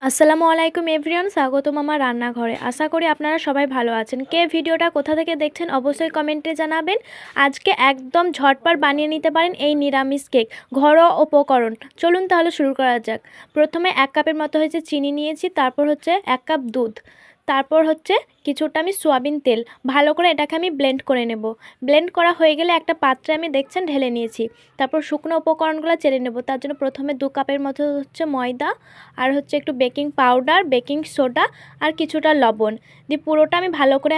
আসসালামু আলাইকুম এভরিওয়ান, স্বাগতম আমার রান্নাঘরে। আশা করি আপনারা সবাই ভালো আছেন। কে ভিডিওটা কোথা থেকে দেখছেন অবশ্যই কমেন্টে জানাবেন। আজকে একদম ঝটপট বানিয়ে নিতে পারেন এই নিরামিষ কেক, ঘরোয়া উপকরণ। চলুন তাহলে শুরু করা যাক। প্রথমে 1 কাপের মতো হচ্ছে চিনি নিয়েছি, তারপর হচ্ছে 1 কাপ দুধ, তারপর হচ্ছে কিছুটা আমি সয়াবিন তেল। ভালো করে এটাকে আমি ব্লেন্ড করে নেব। ব্লেন্ড করা হয়ে গেলে একটা পাত্রে আমি দেখছেন ঢেলে নিয়েছি। তারপর শুকনো উপকরণগুলো চেলে নেব। তার জন্য প্রথমে 2 কাপের মতো হচ্ছে ময়দা, আর হচ্ছে একটু বেকিং পাউডার, বেকিং সোডা আর কিছুটা লবণ দিয়ে পুরোটা আমি ভালো করে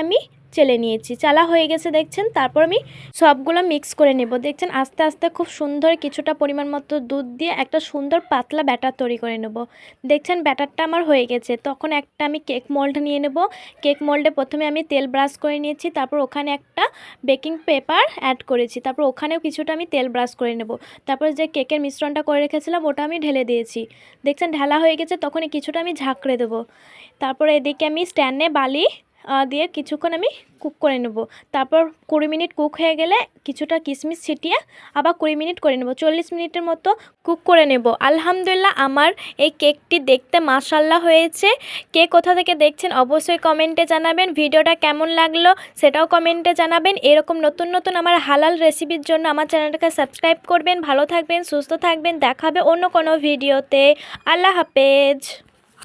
চেলে নিয়েছি। চালা হয়ে গেছে দেখছেন। তারপর আমি সবগুলো মিক্স করে নেব। দেখছেন আস্তে আস্তে খুব সুন্দর কিছুটা পরিমাণ মতো দুধ দিয়ে একটা সুন্দর পাতলা ব্যাটার তৈরি করে নেব। দেখছেন ব্যাটারটা আমার হয়ে গেছে। তখন একটা আমি কেক মোল্ড নিয়ে নেব। কেক মোল্ডে প্রথমে আমি তেল ব্রাশ করে নিয়েছি, তারপর ওখানে একটা বেকিং পেপার অ্যাড করেছি, তারপর ওখানেও কিছুটা আমি তেল ব্রাশ করে নেব। তারপর যে কেকের মিশ্রণটা করে রেখেছিলাম ওটা আমি ঢেলে দিয়েছি। দেখছেন ঢালা হয়ে গেছে, তখনই কিছুটা আমি ঝাঁকড়ে দেবো। তারপরে এদিকে আমি স্ট্যান্ডে বালি দিয়ে কিছুক্ষণ আমি কুক করে নেব। তারপর 20 মিনিট কুক হয়ে গেলে কিছুটা কিশমিশ ছিটিয়ে আবার 20 মিনিট করে নেব। 40 মিনিটের মতো কুক করে নেব। আলহামদুলিল্লাহ, আমার এই কেকটি দেখতে মাশাআল্লাহ হয়েছে। কে কোথা থেকে দেখছেন অবশ্যই কমেন্টে জানাবেন। ভিডিওটা কেমন লাগলো সেটাও কমেন্টে জানাবেন। এরকম নতুন নতুন আমার হালাল রেসিপির জন্য আমার চ্যানেলটাকে সাবস্ক্রাইব করবেন। ভালো থাকবেন, সুস্থ থাকবেন। দেখা হবে অন্য কোনো ভিডিওতে। আল্লাহ হাফেজ।